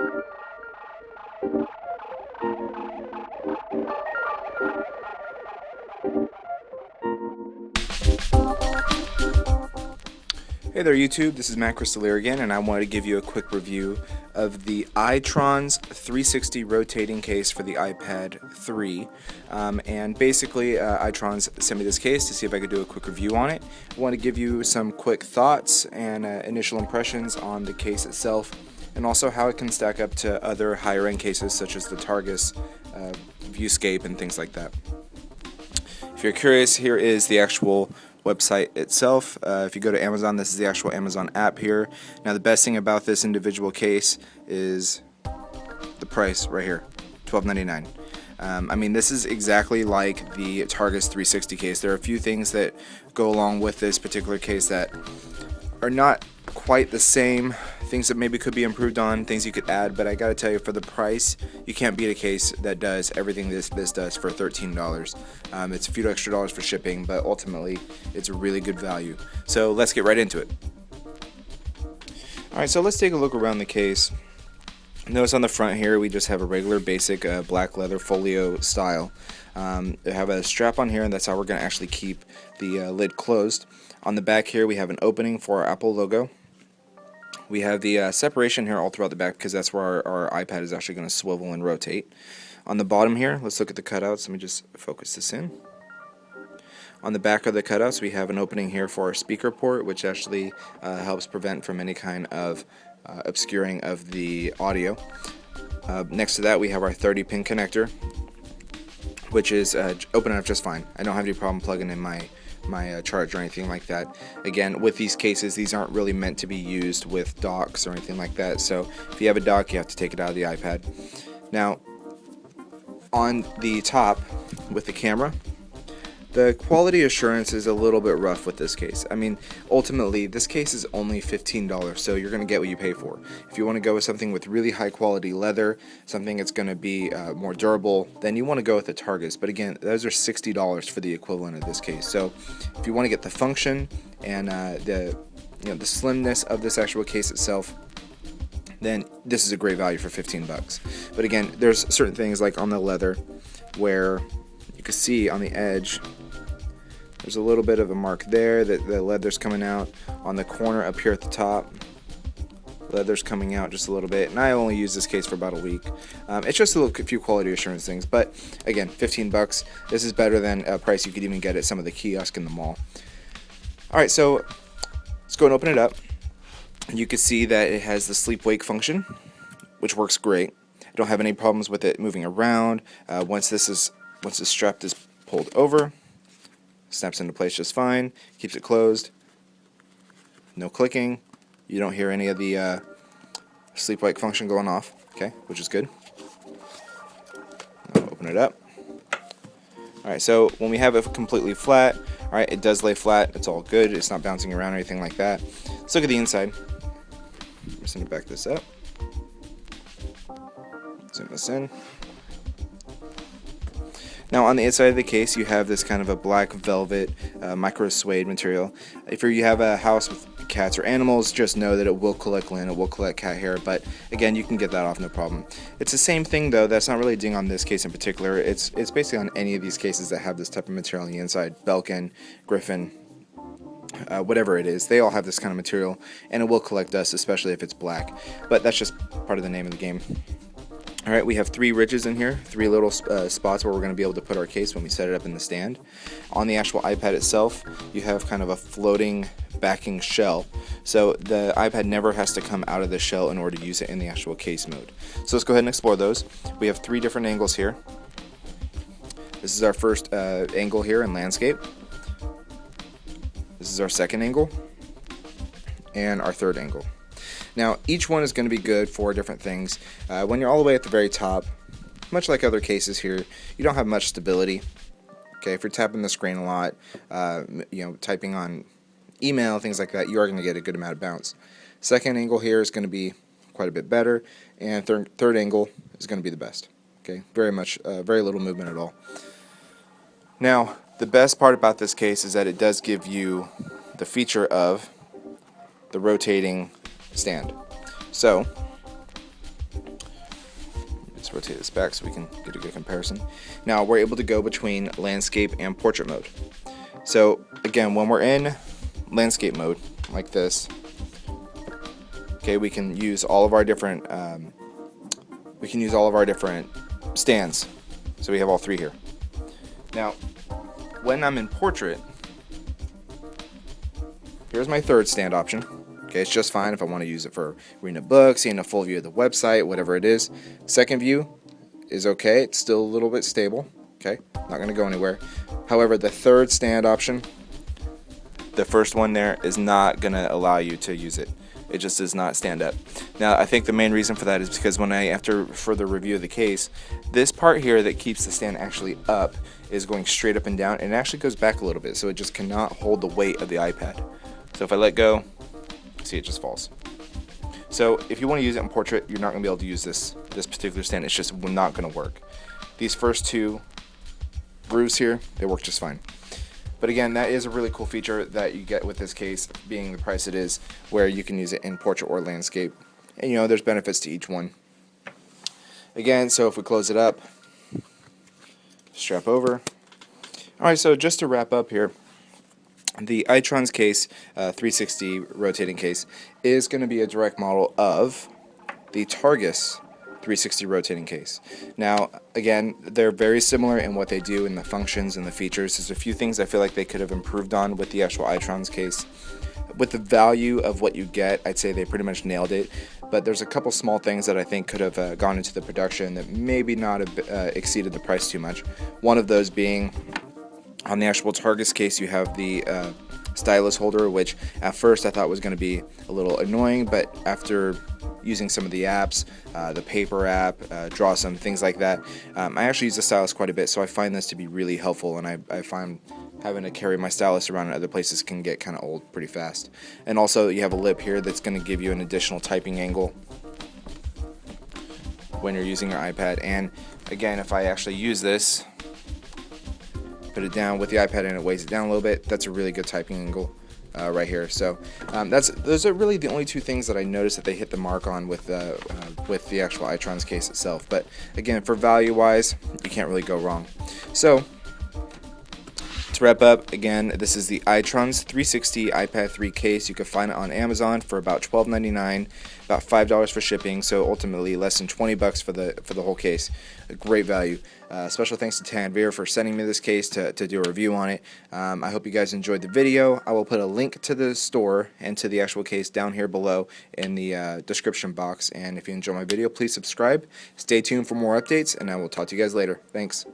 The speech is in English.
Hey there YouTube, this is Matt Crystallier again, and I wanted to give you a quick review of the iTronz 360 rotating case for the iPad 3. And basically, iTronz sent me this case to see if I could do a quick review on it. I want to give you some quick thoughts and initial impressions on the case itself, and also how it can stack up to other higher end cases such as the Targus, Viewscape, and things like that. If you're curious, here is the actual website itself. If you go to Amazon, this is the actual Amazon app here. Now the best thing about this individual case is the price right here, $12.99. I mean, this is exactly like the Targus 360 case. There are a few things that go along with this particular case that are not quite the same, things that maybe could be improved on, things you could add, but I gotta tell you, for the price, you can't beat a case that does everything this does for $13. It's a few extra dollars for shipping, but ultimately it's a really good value. So let's get right into it. Alright, so let's take a look around the case. Notice on the front here we just have a regular basic black leather folio style. We have a strap on here, and that's how we're going to actually keep the lid closed. On the back here we have an opening for our Apple logo. We have the separation here all throughout the back because that's where our iPad is actually going to swivel and rotate. On the bottom here, let's look at the cutouts. Let me just focus this in. On the back of the cutouts we have an opening here for our speaker port, which actually helps prevent from any kind of obscuring of the audio. Next to that we have our 30-pin connector, which is open up just fine. I don't have any problem plugging in my charge or anything like that. Again, with these cases, these aren't really meant to be used with docks or anything like that, so if you have a dock you have to take it out of the iPad. Now on the top with the camera, the quality assurance is a little bit rough with this case. I mean, ultimately this case is only $15, so you're going to get what you pay for. If you want to go with something with really high quality leather, something that's going to be more durable, then you want to go with the Targus. But again, those are $60 for the equivalent of this case. So if you want to get the function and the slimness of this actual case itself, then this is a great value for 15 bucks. But again, there's certain things like on the leather where you can see on the edge there's a little bit of a mark there that the leather's coming out. On the corner up here at the top, leather's coming out just a little bit, and I only use this case for about a week. It's just a few quality assurance things, but again, 15 bucks. This is better than a price you could even get at some of the kiosks in the mall. Alright, so let's go and open it up. You can see that it has the sleep-wake function, which works great. I don't have any problems with it moving around. Once the strap is pulled over, snaps into place just fine, keeps it closed, no clicking, you don't hear any of the sleep-wake function going off, okay, which is good. I'll open it up. Alright, so when we have it completely flat, alright, it does lay flat, it's all good, it's not bouncing around or anything like that. Let's look at the inside. I'm just going to back this up, zoom this in. Now on the inside of the case you have this kind of a black velvet micro suede material. If you have a house with cats or animals, just know that it will collect lint, it will collect cat hair, but again, you can get that off no problem. It's the same thing though, that's not really a ding on this case in particular. It's basically on any of these cases that have this type of material on the inside. Belkin, Griffin, whatever it is, they all have this kind of material, and it will collect dust, especially if it's black, but that's just part of the name of the game. Alright, we have 3 ridges in here, 3 little spots where we're going to be able to put our case when we set it up in the stand. On the actual iPad itself, you have kind of a floating backing shell, so the iPad never has to come out of the shell in order to use it in the actual case mode. So let's go ahead and explore those. We have 3 different angles here. This is our first angle here in landscape. This is our second angle, and our third angle. Now, each one is going to be good for different things. When you're all the way at the very top, much like other cases here, you don't have much stability. Okay, if you're tapping the screen a lot, typing on email, things like that, you are going to get a good amount of bounce. Second angle here is going to be quite a bit better, and third angle is going to be the best. Okay, very little movement at all. Now, the best part about this case is that it does give you the feature of the rotating stand. So Let's rotate this back so we can get a good comparison. Now we're able to go between landscape and portrait mode. So again, when we're in landscape mode like this, okay, we can use all of our different stands. So we have all three here. Now, when I'm in portrait, here's my third stand option. Okay, it's just fine if I want to use it for reading a book, seeing a full view of the website, whatever it is. Second view is okay. It's still a little bit stable. Okay, not going to go anywhere. However, the third stand option, the first one there, is not going to allow you to use it. It just does not stand up. Now, I think the main reason for that is because after further review of the case, this part here that keeps the stand actually up is going straight up and down, and it actually goes back a little bit, so it just cannot hold the weight of the iPad. So if I let go, see, it just falls. So if you want to use it in portrait, you're not going to be able to use this particular stand. It's just not going to work. These first two grooves here, they work just fine. But again, that is a really cool feature that you get with this case, being the price it is, where you can use it in portrait or landscape. And you know, there's benefits to each one. Again, so if we close it up, strap over. Alright, so just to wrap up here, the iTronz case, 360 rotating case, is going to be a direct model of the Targus 360 rotating case. Now, again, they're very similar in what they do in the functions and the features. There's a few things I feel like they could have improved on with the actual iTronz case. With the value of what you get, I'd say they pretty much nailed it. But there's a couple small things that I think could have gone into the production that maybe not have exceeded the price too much. One of those being, on the actual Targus case, you have the stylus holder, which at first I thought was going to be a little annoying, but after using some of the apps, the paper app, Draw Some, things like that, I actually use the stylus quite a bit, so I find this to be really helpful, and I find having to carry my stylus around in other places can get kind of old pretty fast. And also you have a lip here that's going to give you an additional typing angle when you're using your iPad. And again, if I actually use this, put it down with the iPad and it weighs it down a little bit, that's a really good typing angle right here. So those are really the only two things that I noticed that they hit the mark on with the actual iTronz case itself. But again, for value wise, you can't really go wrong. So to wrap up, again, this is the iTronz 360 iPad 3 case. You can find it on Amazon for about $12.99, about $5 for shipping, so ultimately less than $20 for the whole case. A great value. Special thanks to Tanvir for sending me this case to do a review on it. I hope you guys enjoyed the video. I will put a link to the store and to the actual case down here below in the description box. And if you enjoy my video, please subscribe. Stay tuned for more updates, and I will talk to you guys later. Thanks.